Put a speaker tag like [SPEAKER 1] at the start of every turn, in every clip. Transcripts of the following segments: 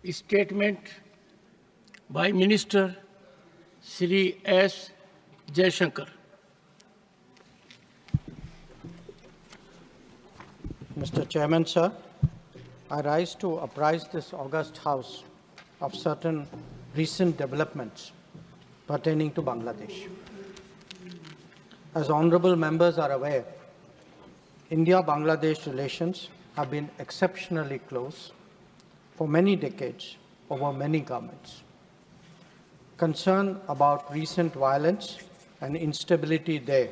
[SPEAKER 1] statement by Minister Shri S. Jaishankar.
[SPEAKER 2] Mr. Chairman, sir, I rise to apprise this august House of certain recent developments pertaining to Bangladesh. As honourable members are aware, India-Bangladesh relations have been exceptionally close for many decades over many governments. Concern about recent violence and instability there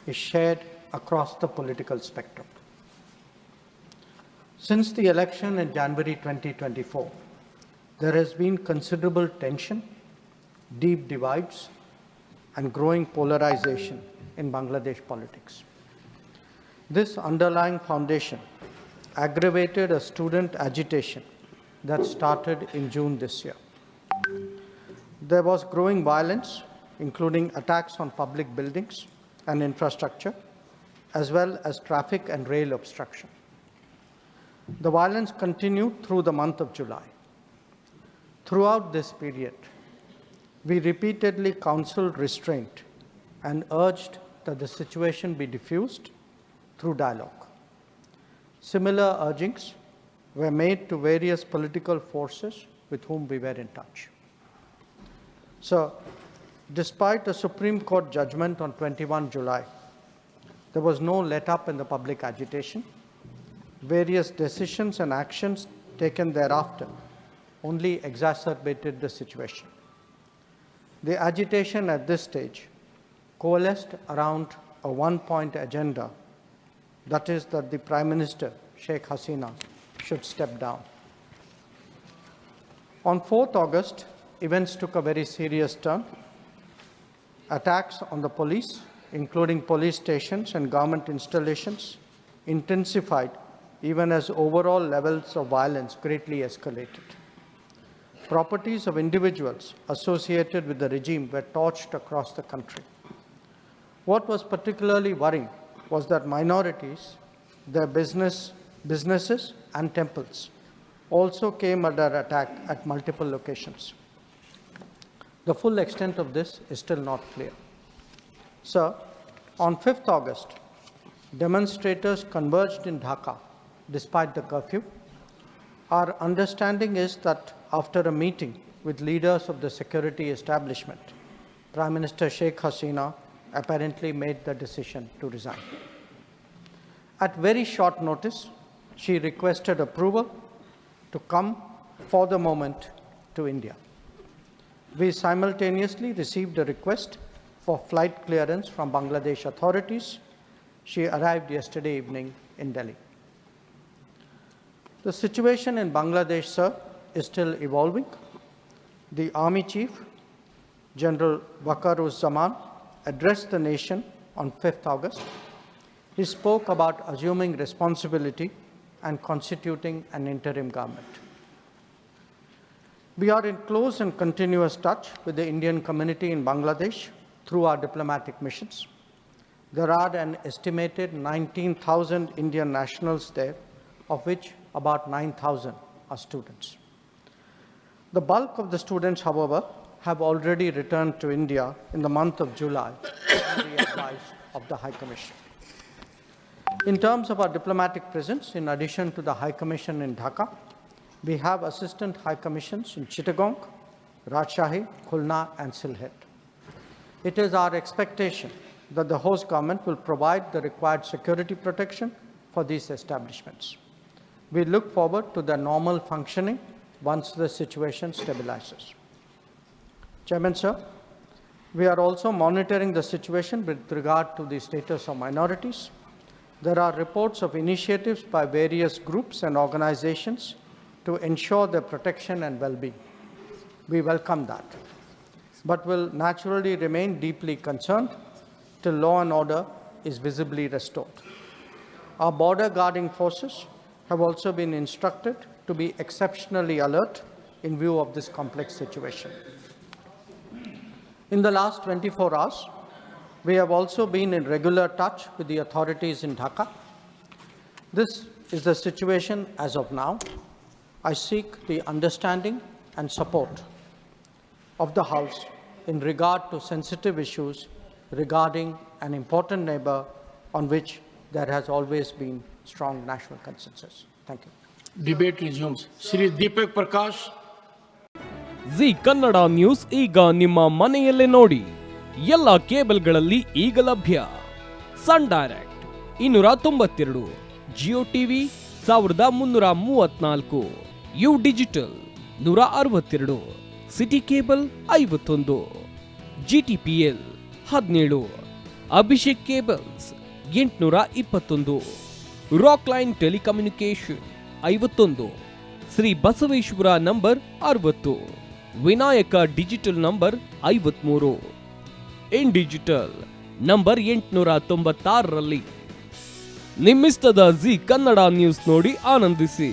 [SPEAKER 2] is shared across the political spectrum. Since the election in January 2024, there has been considerable tension, deep divides, and growing polarization in Bangladesh politics. This underlying foundation aggravated a student agitation that started in June this year. There was growing violence, including attacks on public buildings and infrastructure, as well as traffic and rail obstruction. The violence continued through the month of July. Throughout this period, we repeatedly counseled restraint and urged that the situation be diffused through dialogue. Similar urgings were made to various political forces with whom we were in touch. So, despite a Supreme Court judgment on 21 July, there was no let-up in the public agitation. Various decisions and actions taken thereafter only exacerbated the situation. The agitation at this stage coalesced around a one-point agenda, that is that the Prime Minister, Sheikh Hasina, should step down. On 4th August, events took a very serious turn. Attacks on the police, including police stations and government installations, intensified even as overall levels of violence greatly escalated. Properties of individuals associated with the regime were torched across the country. What was particularly worrying was that minorities, their businesses and temples also came under attack at multiple locations. The full extent of this is still not clear. Sir, on 5th August, demonstrators converged in Dhaka despite the curfew. Our understanding is that after a meeting with leaders of the security establishment, Prime Minister Sheikh Hasina apparently made the decision to resign. At very short notice, she requested approval to come for the moment to India. We simultaneously received a request for flight clearance from Bangladesh authorities. She arrived yesterday evening in Delhi. The situation in Bangladesh, sir, is still evolving. The Army Chief, General Waqar-uz-Zaman, addressed the nation on 5th August. He spoke about assuming responsibility and constituting an interim government. We are in close and continuous touch with the Indian community in Bangladesh through our diplomatic missions. There are an estimated 19,000 Indian nationals there, of which about 9,000 are students. The bulk of the students, however, have already returned to India in the month of July on the advice of the High Commission. In terms of our diplomatic presence, in addition to the High Commission in Dhaka, we have Assistant High Commissions in Chittagong, Rajshahi, Khulna, and Sylhet. It is our expectation that the host government will provide the required security protection for these establishments. We look forward to their normal functioning once the situation stabilizes. Chairman, sir, we are also monitoring the situation with regard to the status of minorities. There are reports of initiatives by various groups and organizations to ensure their protection and well-being. We welcome that, but will naturally remain deeply concerned till law and order is visibly restored. Our border guarding forces have also been instructed to be exceptionally alert in view of this complex situation. In the last 24 hours, we have also been in regular touch with the authorities in Dhaka. This is the situation as of now. I seek the understanding and support of the House in regard to sensitive issues regarding an important neighbor on which there has always been strong national consensus. Thank you.
[SPEAKER 1] Debate resumes. Shri Deepak Prakash.
[SPEAKER 3] Zee Kannada news ಈಗ ನಿಮ್ಮ ಮನೆಯಲ್ಲೇ ನೋಡಿ. ಎಲ್ಲ ಕೇಬಲ್ಗಳಲ್ಲಿ ಈಗ ಲಭ್ಯ. Sun Direct 292, Jio TV 1334, U digital 162, City cable 51, GTPL 17, Abhishek cables 821, Rock Line telecommunication 51, Shri Basaveshwara number 60, Vinayaka digital number 53, in digital number 896ರಲ್ಲಿ. ನಿಮ್ಮಿಸ್ತದ ಜಿ ಕನ್ನಡ ನ್ಯೂಸ್ ನೋಡಿ ಆನಂದಿಸಿ.